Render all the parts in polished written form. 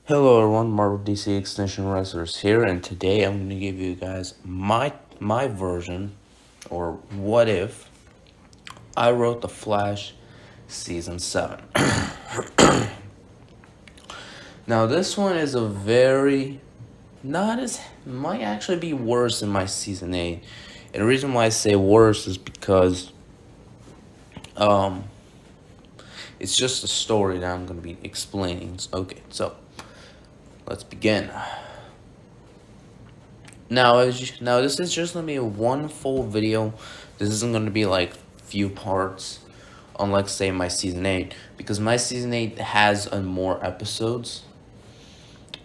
Hello everyone, Marvel DC Extension Wrestlers here, and today I'm going to give you guys my version, or what if I wrote The Flash Season 7. Now this one is a very, not as, might actually be worse than my Season 8. And the reason why I say worse is because, um, it's just a story that I'm going to be explaining. Okay, so, let's begin. Now, this is just gonna be one full video. This isn't gonna be like few parts, unlike say my season 8, because my season 8 has more episodes.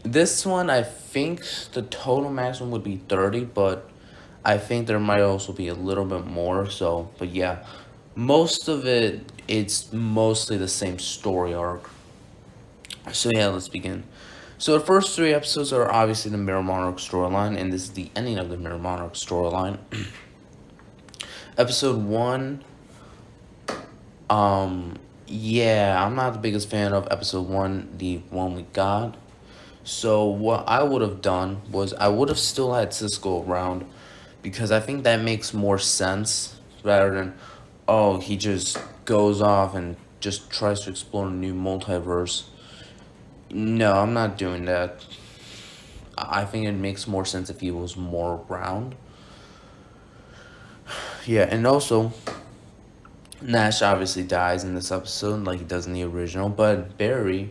This one, I think the total maximum would be 30, but I think there might also be a little bit more. So, but yeah, most of it's mostly the same story arc. So yeah, let's begin. So the first three episodes are obviously the Mirror Monarch storyline, and this is the ending of the Mirror Monarch storyline. Episode 1, yeah, I'm not the biggest fan of episode 1, the one we got. So what I would have done was I would have still had Cisco around, because I think that makes more sense rather than, oh, he just goes off and just tries to explore a new multiverse. No, I'm not doing that. I think it makes more sense if he was more around. Yeah, and also, Nash obviously dies in this episode like he does in the original, but Barry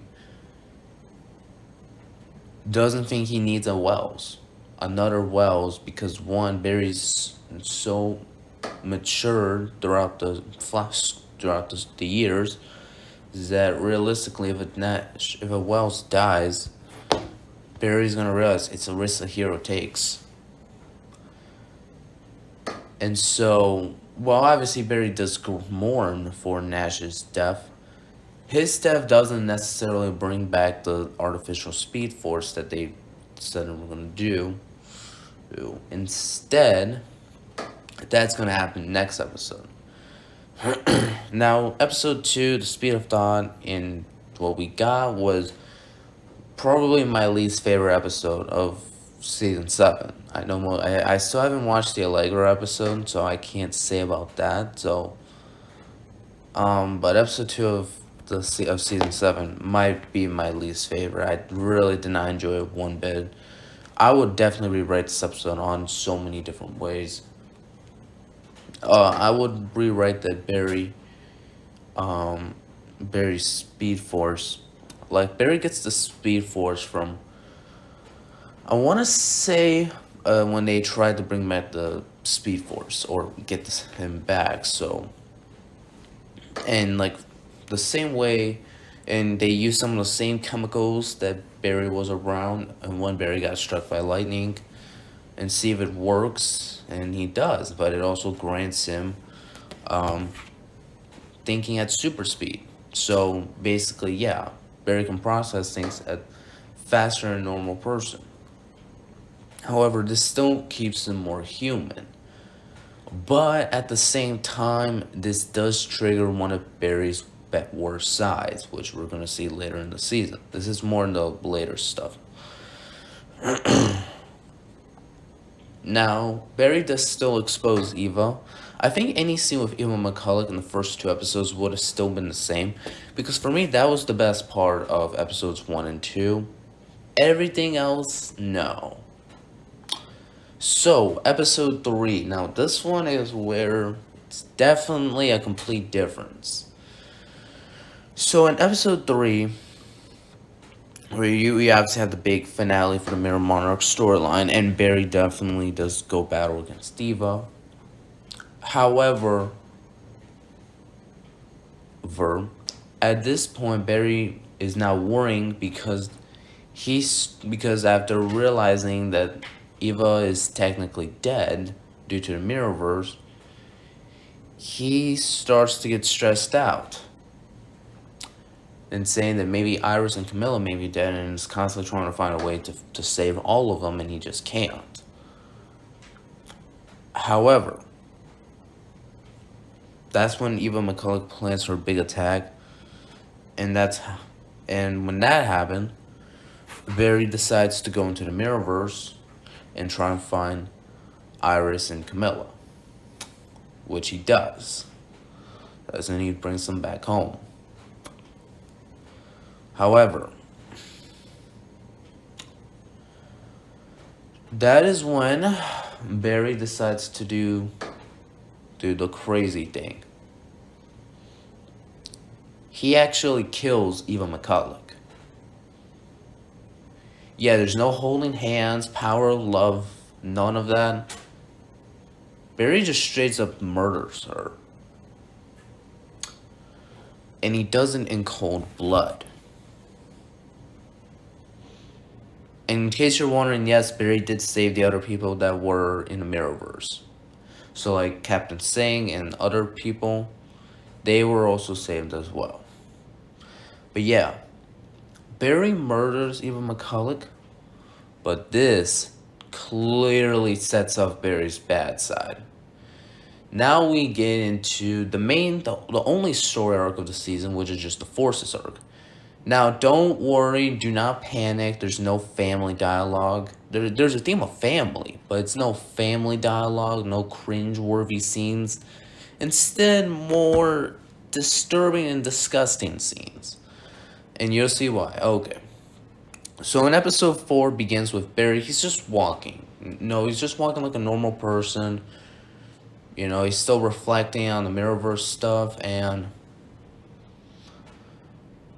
doesn't think he needs another Wells, because one, Barry's so mature throughout the years, that realistically, if a Wells dies, Barry's gonna realize it's a risk a hero takes. And so, while obviously Barry does mourn for Nash's death, his death doesn't necessarily bring back the artificial speed force that they said they were going to do. Instead, that's going to happen next episode. Now, episode 2, The Speed of Thought, and what we got was probably my least favorite episode of season 7. I still haven't watched the Allegra episode, so I can't say about that. So, but episode 2 of season 7 might be my least favorite. I really did not enjoy it one bit. I would definitely rewrite this episode on so many different ways. I would rewrite that Barry's Speed Force. Like, Barry gets the Speed Force from, I want to say, when they tried to bring back the Speed Force, or get him back, so, and like, the same way, and they used some of the same chemicals that Barry was around, and when Barry got struck by lightning, and see if it works, and he does, but it also grants him thinking at super speed. So basically, yeah, Barry can process things at faster than a normal person. However, this still keeps him more human. But at the same time, this does trigger one of Barry's worst sides, which we're going to see later in the season. This is more in the later stuff. Now, Barry does still expose Eva. I think any scene with Eva McCulloch in the first 2 episodes would have still been the same, because for me, that was the best part of episodes 1 and 2. Everything else, no. So, episode 3. Now, this one is where it's definitely a complete difference. So, in episode 3, where you obviously have the big finale for the Mirror Monarch storyline, and Barry definitely does go battle against Eva. However, at this point, Barry is now worrying because after realizing that Eva is technically dead due to the Mirrorverse, he starts to get stressed out and saying that maybe Iris and Camilla may be dead, and is constantly trying to find a way to save all of them, and he just can't. However, that's when Eva McCulloch plans her big attack, and when that happened, Barry decides to go into the Mirrorverse and try and find Iris and Camilla, which he does. And he brings them back home. However, that is when Barry decides to do the crazy thing. He actually kills Eva McCulloch. Yeah, there's no holding hands, power of love, none of that. Barry just straight up murders her. And he does it in cold blood. In case you're wondering, yes, Barry did save the other people that were in the Mirrorverse. So like Captain Singh and other people, they were also saved as well. But yeah, Barry murders Eva McCulloch, but this clearly sets off Barry's bad side. Now we get into the only story arc of the season, which is just the Forces arc. Now, don't worry, do not panic, there's no family dialogue. There's a theme of family, but it's no family dialogue, no cringe-worthy scenes. Instead, more disturbing and disgusting scenes. And you'll see why. Okay. So in episode 4 begins with Barry, he's just walking. No, he's just walking like a normal person. You know, he's still reflecting on the Mirrorverse stuff,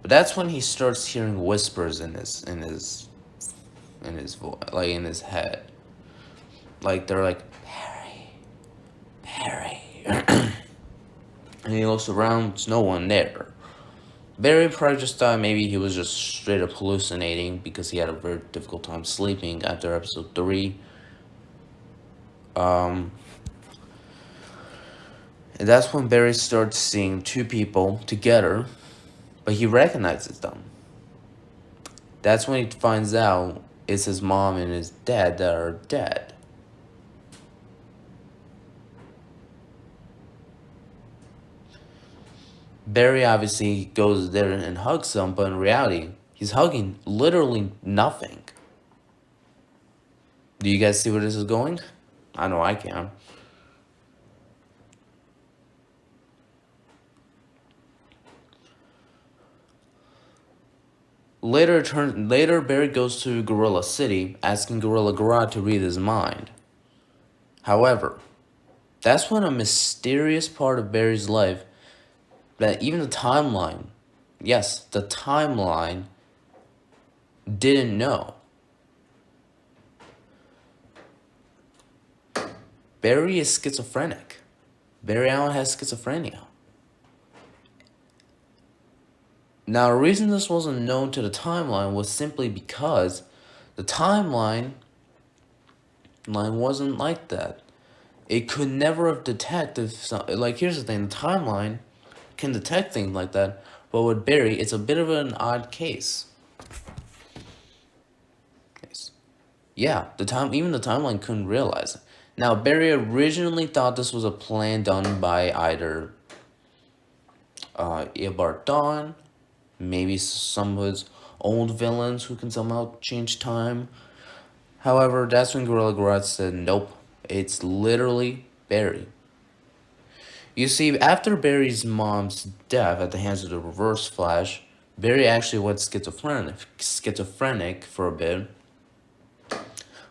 but that's when he starts hearing whispers in his voice, like in his head. Like they're like, Barry. And he looks around, there's no one there. Barry probably just thought maybe he was just straight up hallucinating because he had a very difficult time sleeping after episode 3. And that's when Barry starts seeing two people together, but he recognizes them. That's when he finds out it's his mom and his dad that are dead. Barry obviously goes there and hugs them, but in reality, he's hugging literally nothing. Do you guys see where this is going? I know I can. Later, Barry goes to Gorilla City, asking Gorilla Grodd to read his mind. However, that's when a mysterious part of Barry's life that even the timeline, yes, the timeline, didn't know. Barry is schizophrenic. Barry Allen has schizophrenia. Now, the reason this wasn't known to the timeline was simply because the timeline wasn't like that. It could never have detected, like, here's the thing, the timeline can detect things like that, but with Barry, it's a bit of an odd case. Yeah, even the timeline couldn't realize it. Now, Barry originally thought this was a plan done by either Eobard Thawne, maybe some of his old villains who can somehow change time. However, that's when Gorilla Grodd said, nope, it's literally Barry. You see, after Barry's mom's death at the hands of the Reverse Flash, Barry actually went schizophrenic for a bit.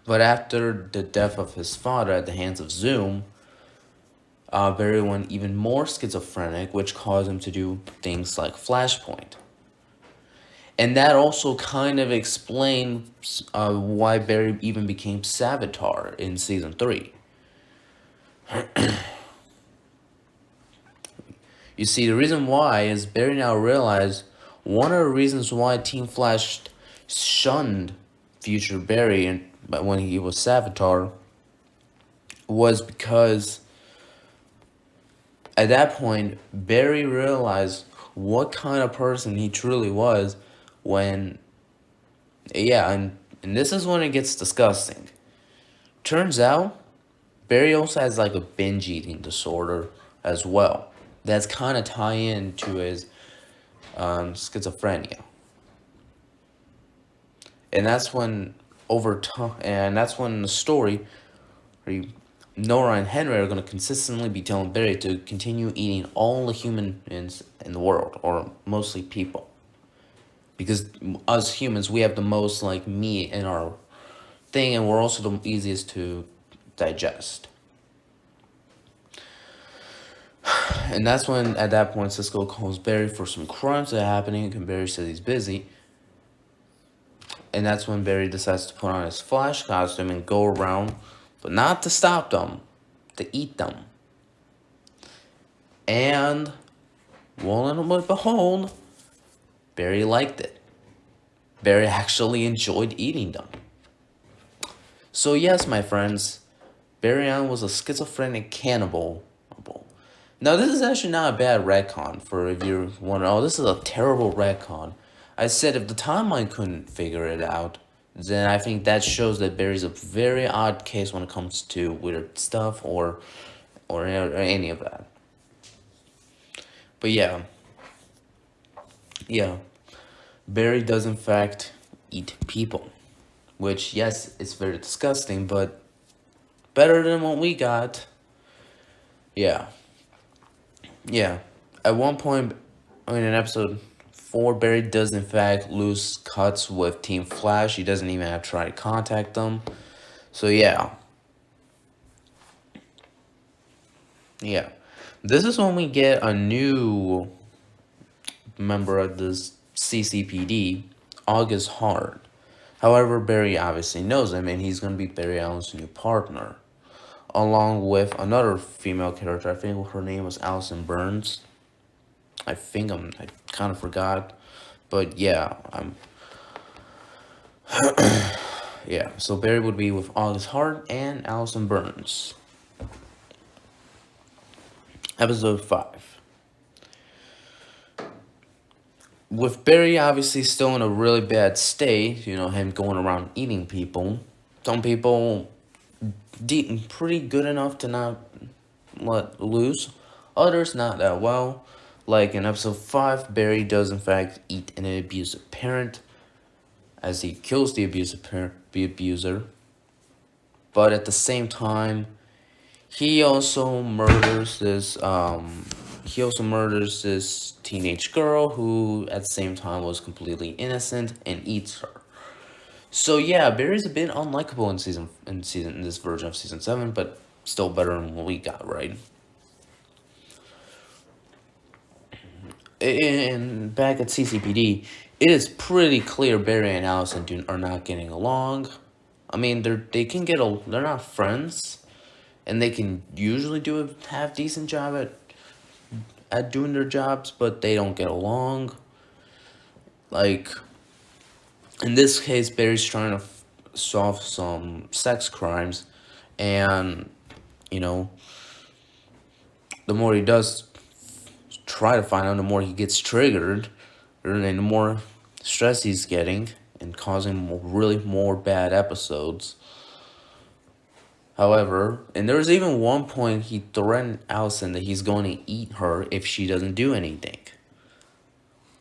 But after the death of his father at the hands of Zoom, Barry went even more schizophrenic, which caused him to do things like Flashpoint. And that also kind of explains why Barry even became Savitar in Season 3. You see, the reason why is Barry now realized one of the reasons why Team Flash shunned future Barry when he was Savitar was because at that point, Barry realized what kind of person he truly was when, yeah, and this is when it gets disgusting. Turns out, Barry also has like a binge eating disorder as well. That's kind of tie into his schizophrenia. And that's when the story, Nora and Henry are going to consistently be telling Barry to continue eating all the humans in the world, or mostly people. Because us humans, we have the most like meat in our thing, and we're also the easiest to digest. And that's when, at that point, Cisco calls Barry for some crimes that are happening, and Barry says he's busy. And that's when Barry decides to put on his Flash costume and go around, but not to stop them, to eat them. And, well and behold, Barry liked it. Barry actually enjoyed eating them. So yes, my friends, Barry Allen was a schizophrenic cannibal. Now, this is actually not a bad retcon for if you're wondering, oh, this is a terrible retcon. I said if the timeline couldn't figure it out, then I think that shows that Barry's a very odd case when it comes to weird stuff or any of that. But yeah. Barry does in fact eat people. Which, yes, it's very disgusting, but better than what we got. Yeah. At one point in episode 4, Barry does in fact lose cuts with Team Flash. He doesn't even have to try to contact them. So yeah. This is when we get a new member of this CCPD, August Hart. However, Barry obviously knows him, and he's going to be Barry Allen's new partner, along with another female character. I think her name was Allison Burns. I kind of forgot, but yeah, so Barry would be with August Hart and Allison Burns. Episode 5. With Barry obviously still in a really bad state, him going around eating people. Some people pretty good enough to not let loose. Others not that well. Like in episode 5, Barry does in fact eat an abusive parent, as he kills the abuser. But at the same time, he also murders this teenage girl who at the same time was completely innocent and eats her. So yeah, Barry's a bit unlikable in this version of season 7, but still better than what we got, right? And back at CCPD, it is pretty clear Barry and Allison are not getting along. I mean, they're not friends, and they can usually do a half decent job at doing their jobs, but they don't get along. Like, in this case, Barry's trying to solve some sex crimes, and, the more he does try to find out, the more he gets triggered, and the more stress he's getting, and causing more bad episodes. However, and there was even one point he threatened Allison that he's going to eat her if she doesn't do anything.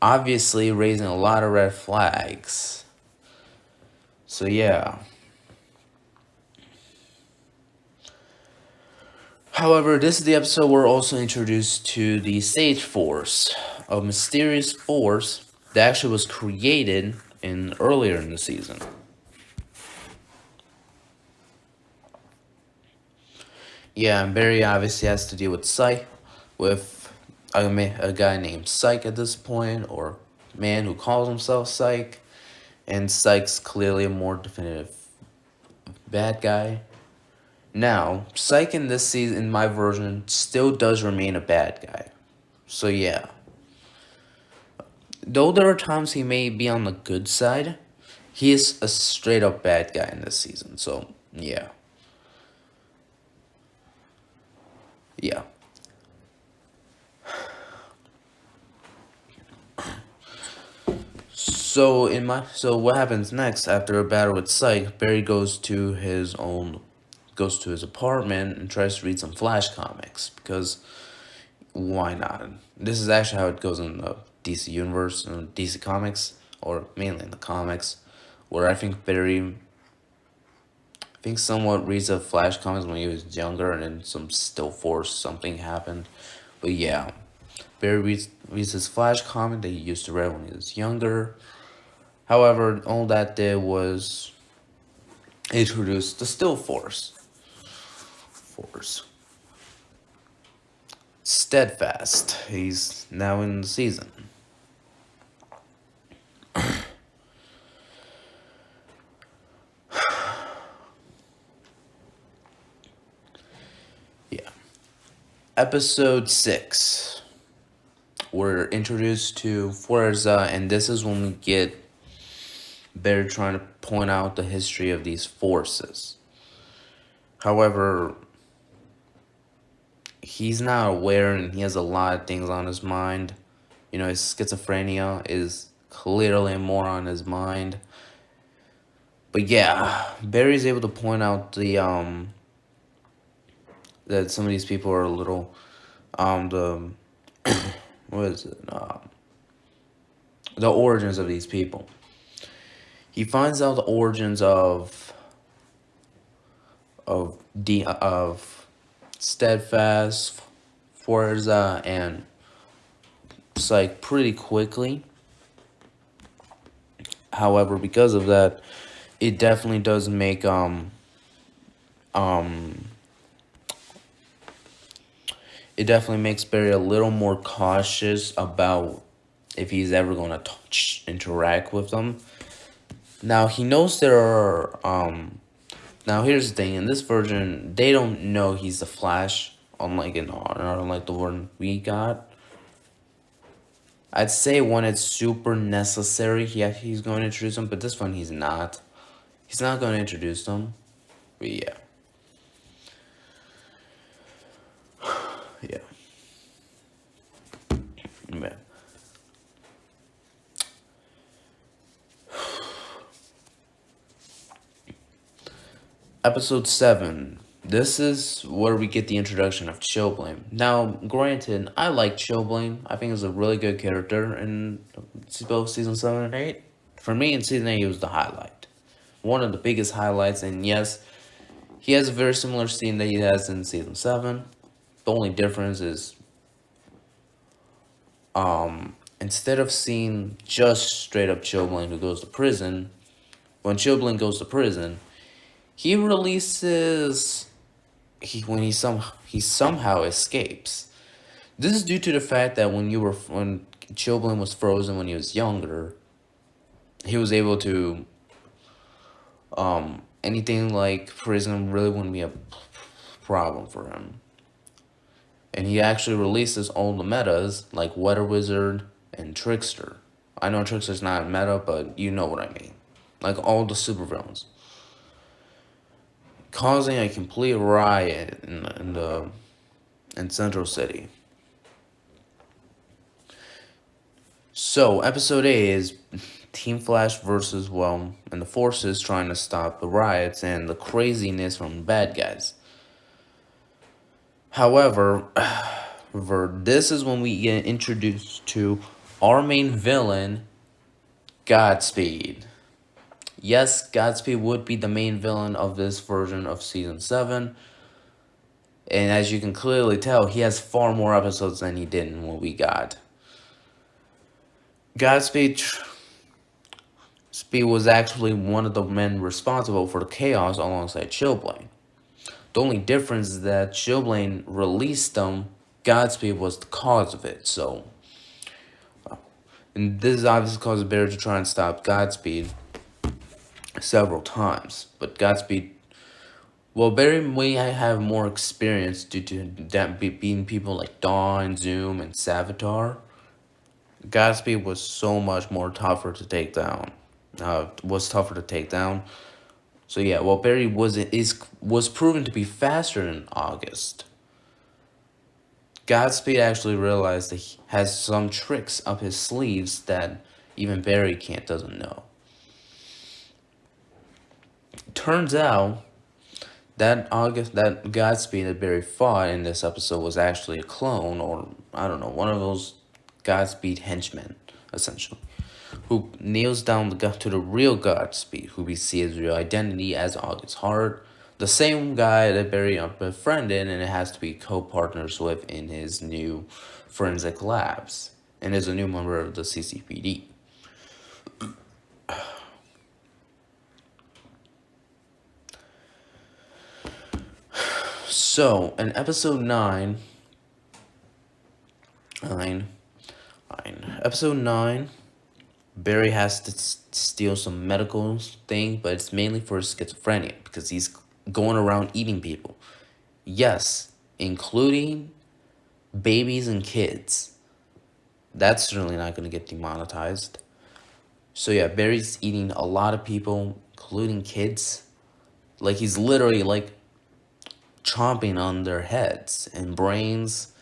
Obviously raising a lot of red flags. So yeah. However, this is the episode we're also introduced to the Sage Force, a mysterious force that actually was created earlier in the season. Yeah, and Barry obviously has to deal with a guy named Psych at this point, or man who calls himself Psych, and Psych's clearly a more definitive bad guy. Now, Psych in this season, in my version, still does remain a bad guy. So yeah. Though there are times he may be on the good side, he is a straight up bad guy in this season, so yeah. So what happens next after a battle with Psych? Barry goes to his apartment and tries to read some Flash comics, because why not? This is actually how it goes in the DC universe and DC Comics, or mainly in the comics. where I think Barry, I think somewhat reads the Flash comics when he was younger, and then some Still Force something happened. But yeah, Barry reads his Flash comic that he used to read when he was younger. However, all that did was introduce the Still Force. Steadfast. He's now in the season. Yeah. Episode 6. We're introduced to Forza, and this is when we get Barry trying to point out the history of these forces. However, he's not aware, and he has a lot of things on his mind. You know, his schizophrenia is clearly more on his mind. But yeah, Barry's able to point out the that some of these people are a little the what is it the origins of these people. He finds out the origins of Steadfast, Forza, and Psyche pretty quickly. However, because of that, it definitely does make it definitely makes Barry a little more cautious about if he's ever going to interact with them. Now, he knows there are, now here's the thing, in this version, they don't know he's the Flash, unlike the one we got. I'd say when it's super necessary, he's going to introduce them, but this one he's not. He's not going to introduce them, but yeah. Yeah. Man. Episode 7. This is where we get the introduction of Chillblaine. Now, granted, I like Chillblaine. I think he's a really good character in both Season 7 and 8. For me, in Season 8, he was the highlight. One of the biggest highlights, and yes, he has a very similar scene that he has in Season 7. The only difference is, instead of seeing just straight up Chillblaine who goes to prison, when Chillblaine goes to prison, he releases he somehow escapes. This is due to the fact that when Chillblaine was frozen when he was younger, he was able to anything like prison really wouldn't be a problem for him. And he actually releases all the metas like Weather Wizard and Trickster. I know Trickster's not meta, but you know what I mean. Like all the supervillains, causing a complete riot in Central City. So episode 8 is Team Flash versus and the forces trying to stop the riots and the craziness from the bad guys. However, this is when we get introduced to our main villain, Godspeed. Yes, Godspeed would be the main villain of this version of Season 7. And as you can clearly tell, he has far more episodes than he did in what we got. Godspeed was actually one of the men responsible for the chaos alongside Chillblaine. The only difference is that Chillblaine released them, Godspeed was the cause of it, so... And this is obviously caused Barry to try and stop Godspeed several times. But Godspeed... Well, Barry may have more experience due to that being people like Dawn, Zoom, and Savitar. Godspeed was so much more tougher to take down. So yeah, well, Barry was proven to be faster in August. Godspeed actually realized that he has some tricks up his sleeves that even Barry doesn't know. Turns out that Godspeed that Barry fought in this episode was actually a clone, or I don't know, one of those Godspeed henchmen, essentially. who nails down to the real Godspeed, who we see his real identity as August Hart, the same guy that Barry befriended and it has to be co-partners with in his new forensic labs, and is a new member of the CCPD. So, in episode 9, Barry has to steal some medical thing, but it's mainly for schizophrenia because he's going around eating people. Yes, including babies and kids. That's certainly not going to get demonetized. So yeah, Barry's eating a lot of people, including kids. Like, he's literally, like, chomping on their heads and brains,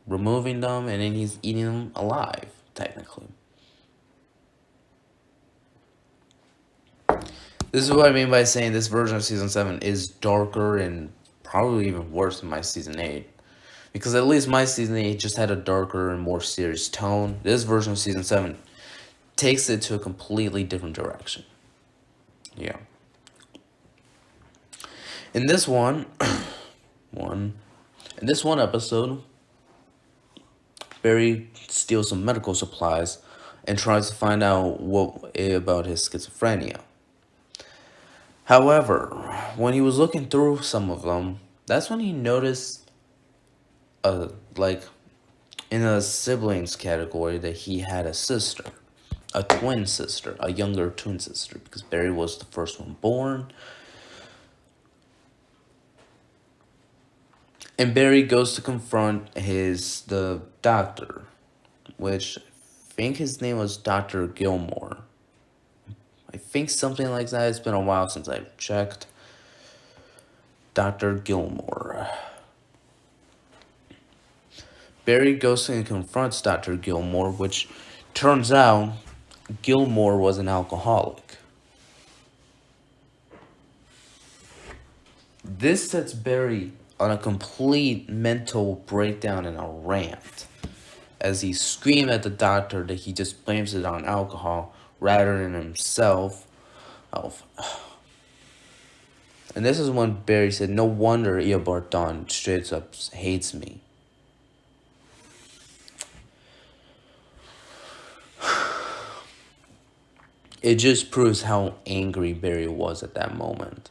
removing them, and then he's eating them alive, technically. This is what I mean by saying this version of Season 7 is darker and probably even worse than my Season 8. Because at least my Season 8 just had a darker and more serious tone. This version of Season 7 takes it to a completely different direction. Yeah. In this one episode, Barry steals some medical supplies and tries to find out what about his schizophrenia. However, when he was looking through some of them, that's when he noticed, like, in a siblings category, that he had a sister, a twin sister, a younger twin sister, because Barry was the first one born. And Barry goes to confront the doctor, which I think his name was Dr. Gilmore. I think something like that. It's been a while since I've checked. Dr. Gilmore. Barry goes and confronts Dr. Gilmore, which turns out Gilmore was an alcoholic. This sets Barry on a complete mental breakdown and a rant, as he screams at the doctor that he just blames it on alcohol rather than himself. And this is when Barry said, "No wonder Eobard Thawne straight up hates me." It just proves how angry Barry was at that moment.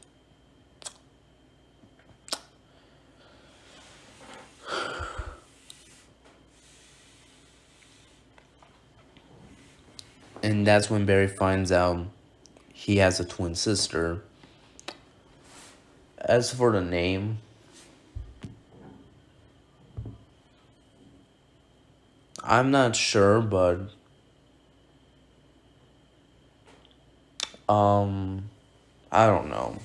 And that's when Barry finds out he has a twin sister. As for the name, I'm not sure, but I don't know.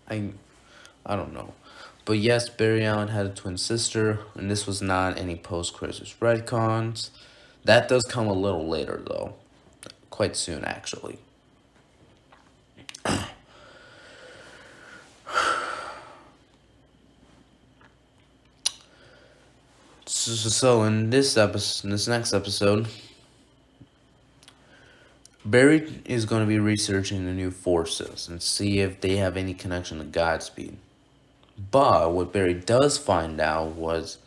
I don't know. But yes, Barry Allen had a twin sister, and this was not any post-crisis retcons. That does come a little later, though. Quite soon, actually. So in this next episode, Barry is going to be researching the new forces and see if they have any connection to Godspeed. But what Barry does find out was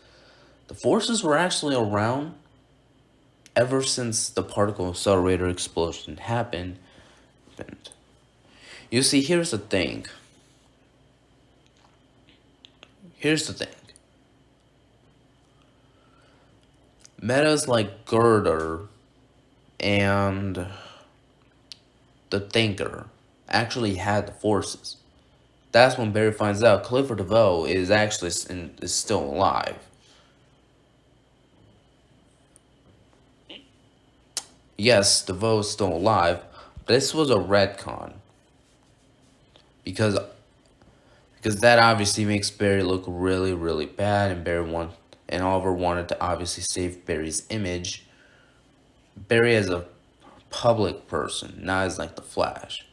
the forces were actually around ever since the particle accelerator explosion happened. You see, here's the thing. Metas like Girder and the Thinker actually had the forces. That's when Barry finds out Clifford DeVoe is actually is still alive. Yes, DeVoe is still alive. This was a retcon. Because that obviously makes Barry look really, really bad, and Oliver wanted to obviously save Barry's image. Barry as a public person, not as like the Flash.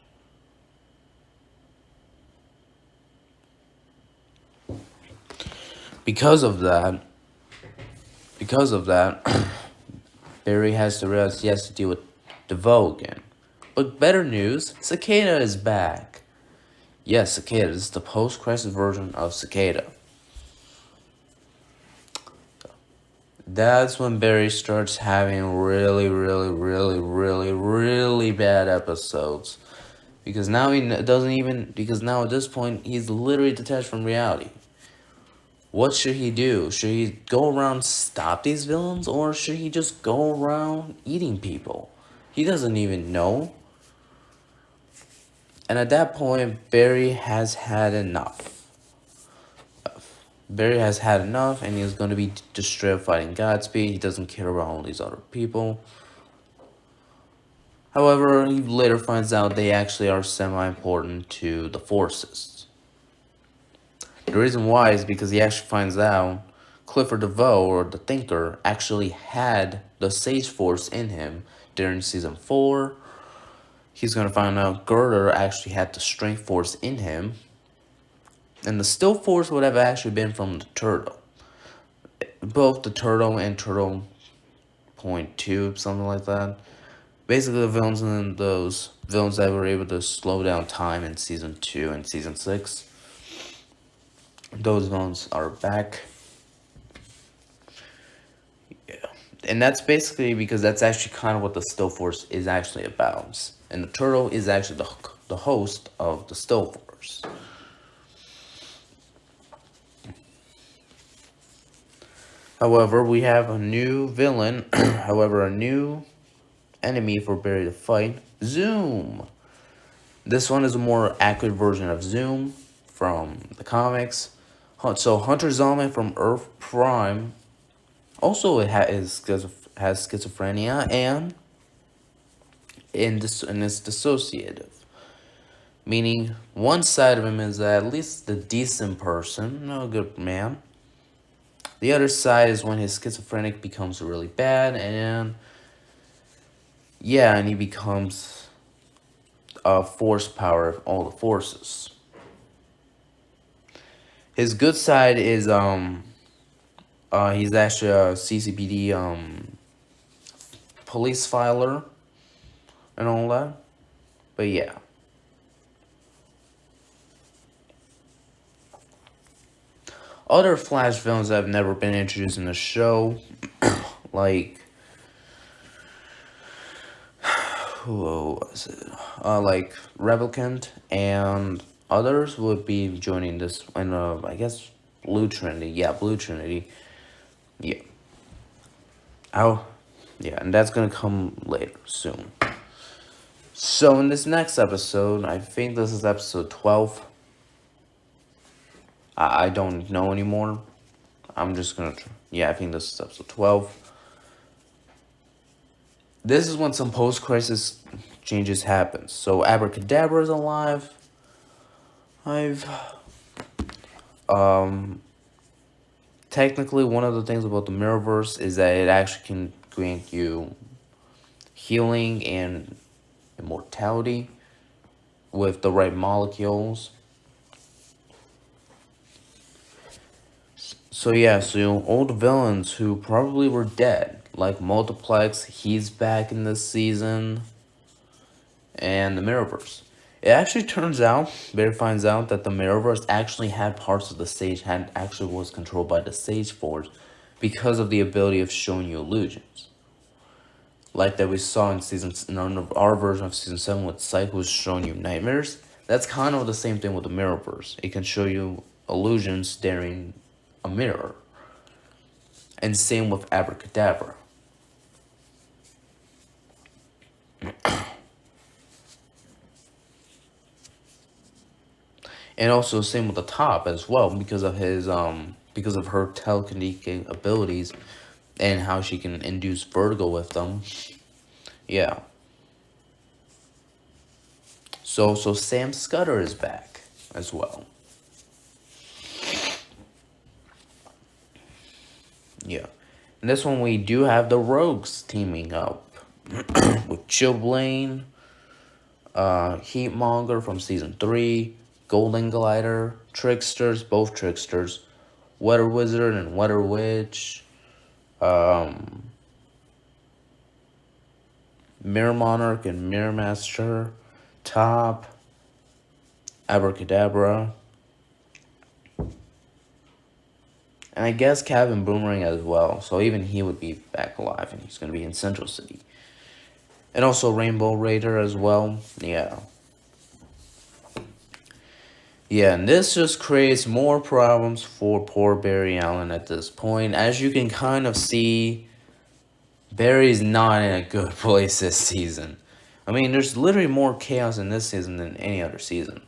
Because of that, Barry has to realize he has to deal with DeVoe again. But better news, Cicada is back. Yes, Cicada is the post-crisis version of Cicada. That's when Barry starts having really bad episodes. Because now because now at this point, he's literally detached from reality. What should he do? Should he go around stop these villains, or should he just go around eating people? He doesn't even know. And at that point, Barry has had enough. Barry has had enough, and he's going to be just straight up fighting Godspeed. He doesn't care about all these other people. However, he later finds out they actually are semi-important to the forces. The reason why is because he actually finds out Clifford DeVoe, or the Thinker, actually had the Sage Force in him during Season 4. He's going to find out Girder actually had the Strength Force in him. And the Still Force would have actually been from the Turtle. Both the Turtle and Turtle Point 2, something like that. Basically, the villains and those villains that were able to slow down time in Season 2 and Season 6. Those villains are back. Yeah. And that's basically because that's actually kind of what the Still Force is actually about. And the Turtle is actually the host of the Still Force. However, we have a new villain, a new enemy for Barry to fight, Zoom. This one is a more accurate version of Zoom from the comics. So Hunter Zolomon from Earth Prime also has schizophrenia and is dissociative. Meaning, one side of him is at least the decent person, no good man. The other side is when his schizophrenic becomes really bad, and yeah, and he becomes a force power of all the forces. His good side is he's actually a CCPD police filer and all that. But yeah. Other Flash villains that have never been introduced in the show, like, who was it? Like Replicant and others would be joining this, and I guess Blue Trinity. Yeah, Blue Trinity. Yeah. Yeah, and that's gonna come later, soon. So in this next episode, I think this is episode 12. I don't know anymore. I'm just gonna yeah, I think this is episode 12. This is when some post-crisis changes happen. So Abracadabra is alive. Technically, one of the things about the Mirrorverse is that it actually can grant you healing and immortality with the right molecules. So yeah, so old villains who probably were dead, like Multiplex, he's back in this season, and the Mirrorverse. It actually turns out, Barry finds out that the Mirrorverse actually had parts of the Sage, actually was controlled by the Sage Force because of the ability of showing you illusions. Like that we saw in our version of Season 7 with Cyclops showing you nightmares. That's kind of the same thing with the Mirrorverse. It can show you illusions staring a mirror. And same with Abracadabra. And also same with the Top as well, because of her telekinetic abilities and how she can induce vertigo with them. Yeah. So Sam Scudder is back as well. Yeah. In this one, we do have the Rogues teaming up with Chillblaine, Heatmonger from Season 3, Golden Glider, Tricksters, both Tricksters, Weather Wizard and Weather Witch, Mirror Monarch and Mirror Master, Top, Abracadabra, and I guess Captain Boomerang as well. So even he would be back alive, and he's going to be in Central City. And also Rainbow Raider as well. Yeah. Yeah, and this just creates more problems for poor Barry Allen at this point. As you can kind of see, Barry's not in a good place this season. I mean, there's literally more chaos in this season than any other season.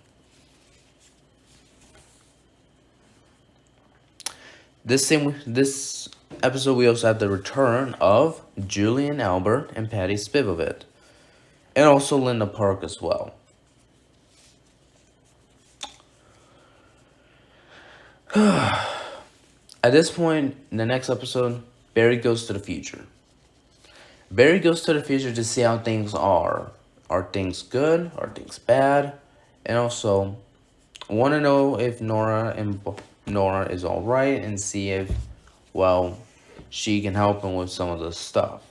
This episode, we also have the return of Julian Albert and Patty Spivovit. And also Linda Park as well. At this point, in the next episode, Barry goes to the future. Barry goes to the future to see how things are. Are things good? Are things bad? And also, want to know if Nora is alright and see if, well, she can help him with some of the stuff.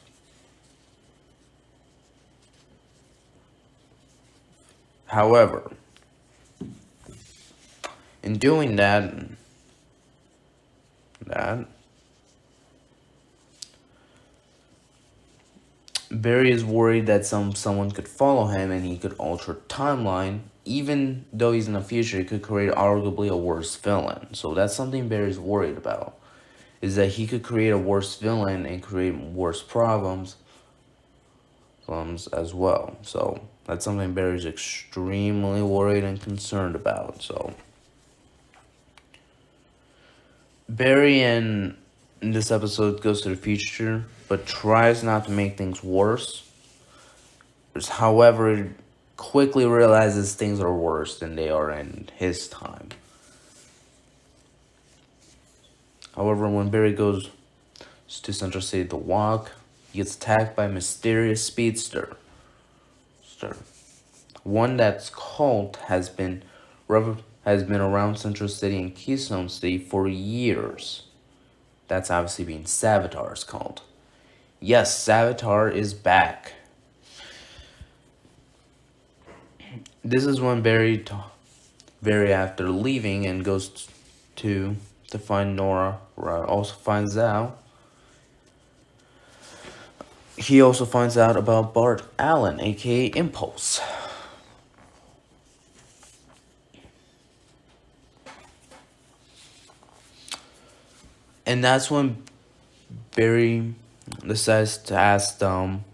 However, in doing that, Barry is worried that someone could follow him and he could alter timeline. Even though he's in the future, he could create arguably a worse villain. So that's something Barry's worried about. Is that he could create a worse villain and create worse problems as well. So that's something Barry's extremely worried and concerned about. So Barry in this episode goes to the future, but tries not to make things worse. However, quickly realizes things are worse than they are in his time. However, when Barry goes to Central City to walk, he gets attacked by a mysterious speedster. One that's cult has been around Central City and Keystone City for years. That's obviously being Savitar's cult. Yes, Savitar is back. This is when Barry after leaving and goes to find Nora, also finds out. He also finds out about Bart Allen, aka Impulse. And that's when Barry decides to ask them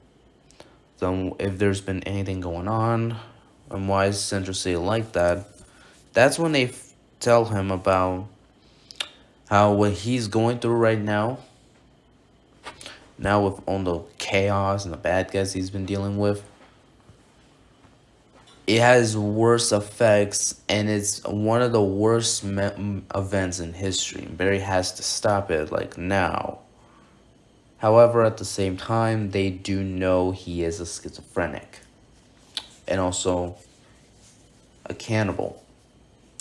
if there's been anything going on and why is Central City like that. That's when they tell him about how what he's going through right now with all the chaos and the bad guys he's been dealing with, it has worse effects, and it's one of the worst events in history. Barry has to stop it, like, now. However, at the same time, they do know he is a schizophrenic. And also a cannibal.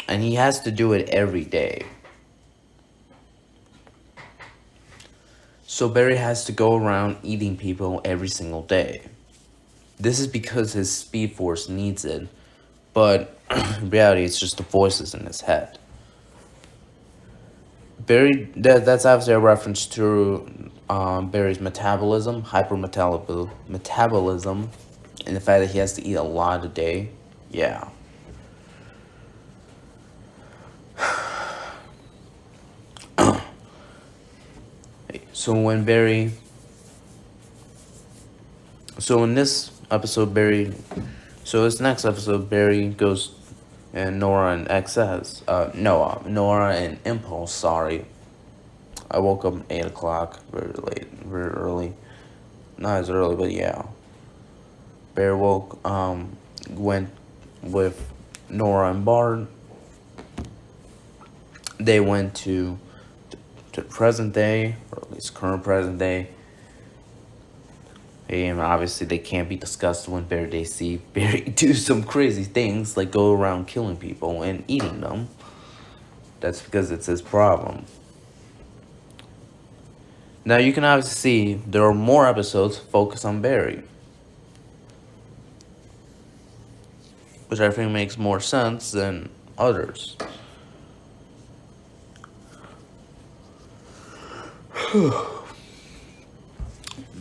And he has to do it every day. So Barry has to go around eating people every single day. This is because his Speed Force needs it. But in reality, it's just the voices in his head. Barry, that's obviously a reference to Barry's metabolism, metabolism, and the fact that he has to eat a lot a day. Yeah. So in this episode, this next episode, Barry goes, and Nora and Nora and Impulse, sorry. I woke up at 8 o'clock, very late, very early. Not as early, but yeah. Barry went with Nora and Bart. They went to present day, or at least current present day. And obviously they can't be discussed when they see Barry do some crazy things, like go around killing people and eating them. That's because it's his problem. Now you can obviously see there are more episodes focused on Barry. which I think makes more sense than others.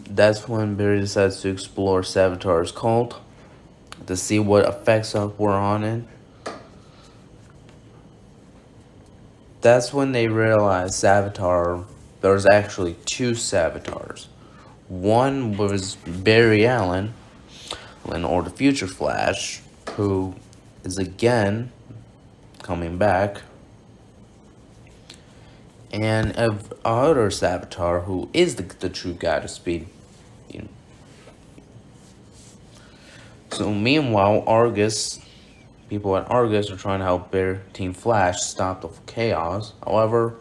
That's when Barry decides to explore Savitar's cult to see what effects were on it. That's when they realize Savitar, there's actually two Savitars. One was Barry Allen, or the Future Flash, who is again coming back, and other Savitar who is the true God of speed. So meanwhile, people at Argus are trying to help their Team Flash stop the chaos. However,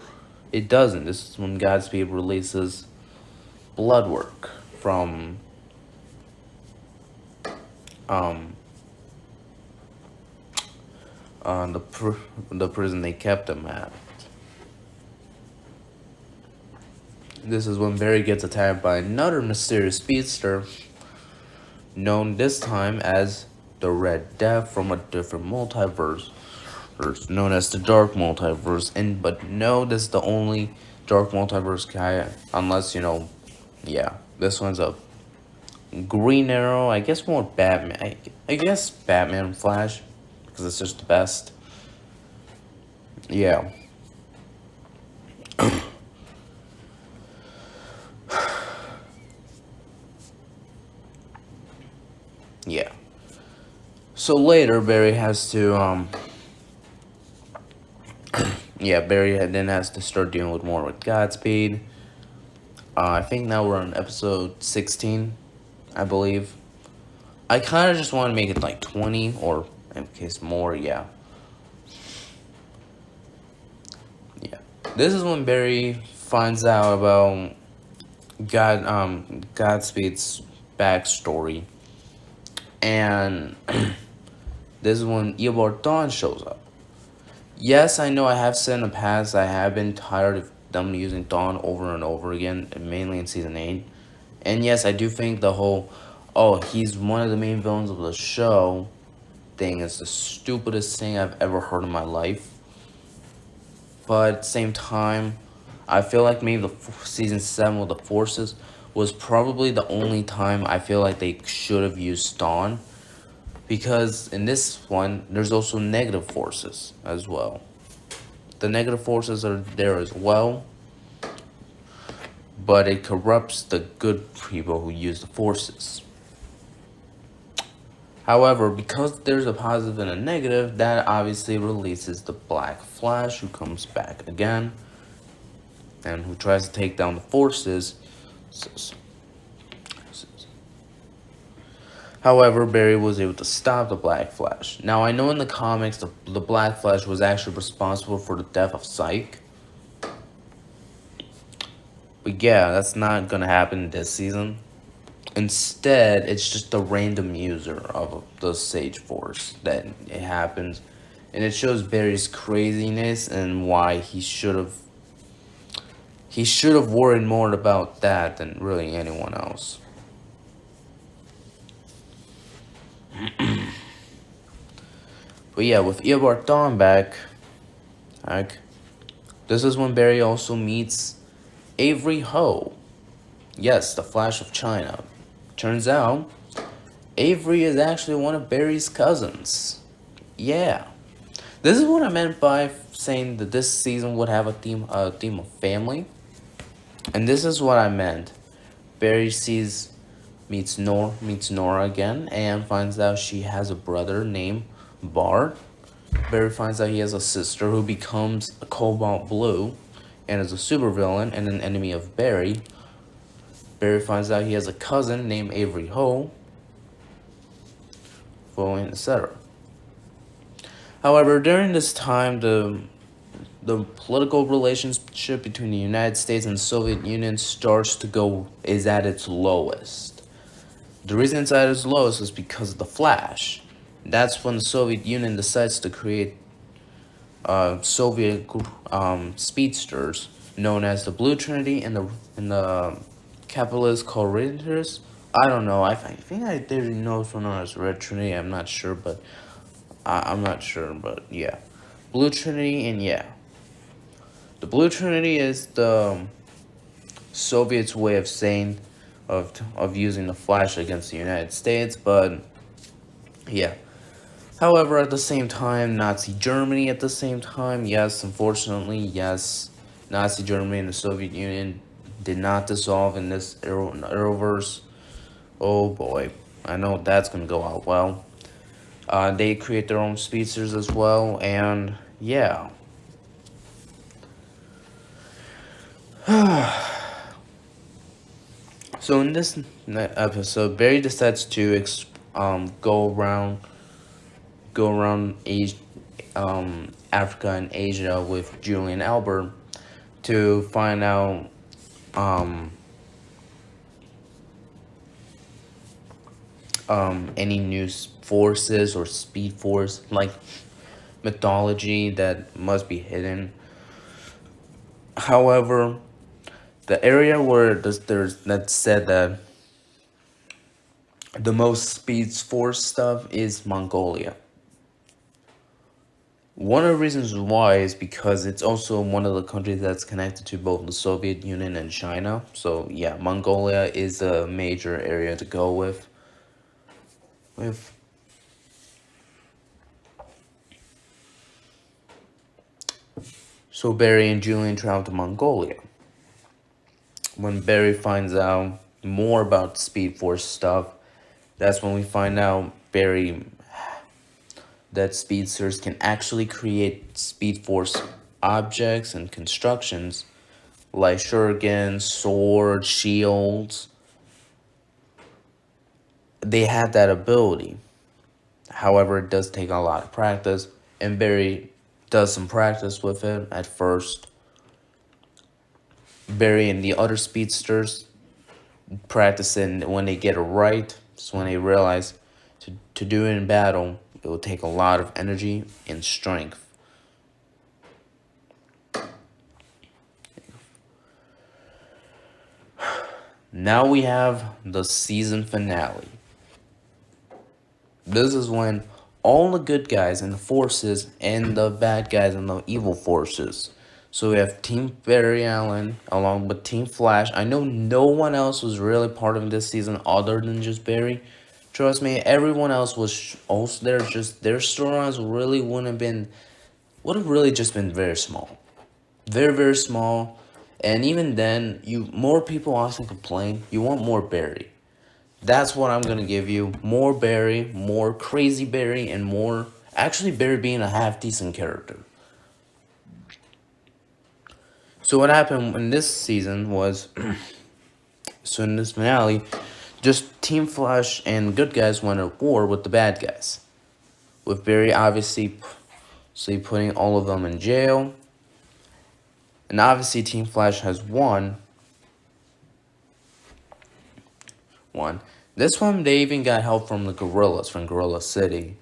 it doesn't. This is when Godspeed releases Bloodwork from the prison they kept him at. This is when Barry gets attacked by another mysterious speedster, known this time as the Red Death from a different multiverse, known as the Dark Multiverse. But no, this is the only Dark Multiverse guy, unless yeah, this one's a Green Arrow. I guess more Batman. I guess Batman Flash, because it's just the best. Yeah. Yeah. So later, Barry has to, yeah, Barry then has to start dealing with more with Godspeed. I think now we're on episode 16, I believe. I kind of just want to make it like 20, or in case more, yeah. Yeah. This is when Barry finds out about Godspeed's backstory. And this is when Eobard Thawne shows up. Yes, I know I have said in the past I have been tired of them using Thawne over and over again, mainly in Season 8. And yes, I do think the whole, oh, he's one of the main villains of the show thing is the stupidest thing I've ever heard in my life. But at the same time, I feel like maybe the Season 7 with the Forces was probably the only time I feel like they should have used Thawne. Because in this one, there's also negative forces as well. The negative forces are there as well, but it corrupts the good people who use the forces. However, because there's a positive and a negative, that obviously releases the Black Flash, who comes back again and who tries to take down the forces. However, Barry was able to stop the Black Flash. Now, I know in the comics, the Black Flash was actually responsible for the death of Psyche. But yeah, that's not gonna happen this season. Instead, it's just a random user of the Sage Force that it happens. And it shows Barry's craziness and why he should have worried more about that than really anyone else. But yeah, with Eobard Thawne back, this is when Barry also meets Avery Ho. Yes, the Flash of China. Turns out, Avery is actually one of Barry's cousins. Yeah. This is what I meant by saying that this season would have a theme of family. And this is what I meant. Barry meets Nora again, and finds out she has a brother named Bart. Barry finds out he has a sister who becomes a Cobalt Blue and is a supervillain and an enemy of Barry. Barry finds out he has a cousin named Avery Ho, etc. However, during this time, the political relationship between the United States and the Soviet Union is at its lowest. The reason it's at its lowest is because of the Flash. That's when the Soviet Union decides to create Soviet speedsters known as the Blue Trinity and the capitalist Corridors. I don't know. I think I didn't know it's known as Red Trinity. I'm not sure, but I'm not sure, but yeah. Blue Trinity, and yeah. The Blue Trinity is the Soviets' way of saying, of using the Flash against the United States, but yeah. However, at the same time, Nazi Germany at the same time, yes, unfortunately, yes, Nazi Germany and the Soviet Union did not dissolve in this Arrowverse. Oh boy, I know that's gonna go out well. They create their own speedsters as well, and yeah. So in this episode, Barry decides to go around Africa and Asia with Julian Albert to find out um, any new forces or speed force like mythology that must be hidden. However, the area where there's that said that the most speed force stuff is Mongolia. One of the reasons why is because it's also one of the countries that's connected to both the Soviet Union and China. So yeah, Mongolia is a major area to go with. So Barry and Julian travel to Mongolia. When Barry finds out more about Speed Force stuff, that's when we find out that speedsters can actually create Speed Force objects and constructions like shurikens, swords, shields. They have that ability. However, it does take a lot of practice, and Barry does some practice with it at first. Barry and the other speedsters practice it, and when they get it right, it's when they realize to do it in battle, it will take a lot of energy and strength. Now we have the season finale. This is when all the good guys and the forces and the bad guys and the evil forces. So we have Team Barry Allen along with Team Flash. I know no one else was really part of this season other than just Barry. Trust me, everyone else was also there. Just their storylines would have really just been very small, very small. And even then, more people often complain. You want more Barry. That's what I'm gonna give you. More Barry, more crazy Barry, and more actually Barry being a half decent character. So what happened in this season was, so in this finale, just Team Flash and good guys went at war with the bad guys. With Barry obviously putting all of them in jail. And obviously Team Flash has won. This one, they even got help from the Gorillas from Gorilla City,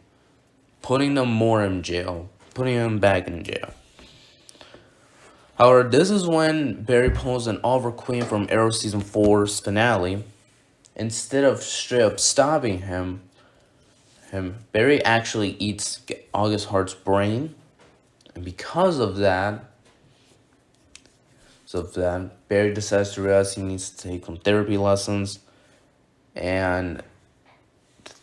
putting them more in jail, putting them back in jail. However, this is when Barry pulls an Oliver Queen from Arrow Season 4's finale. Instead of straight up stopping him, Barry actually eats August Hart's brain. And because of that, Barry decides to realize he needs to take some therapy lessons. And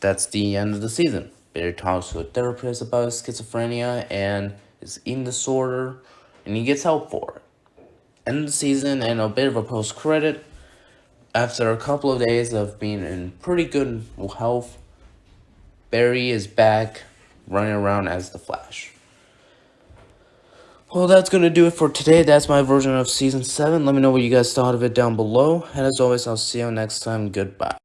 that's the end of the season. Barry talks to a therapist about his schizophrenia and his eating disorder, and he gets help for it. End of the season, and a bit of a post-credit. After a couple of days of being in pretty good health, Barry is back running around as the Flash. Well, that's going to do it for today. That's my version of Season 7. Let me know what you guys thought of it down below. And as always, I'll see you next time. Goodbye.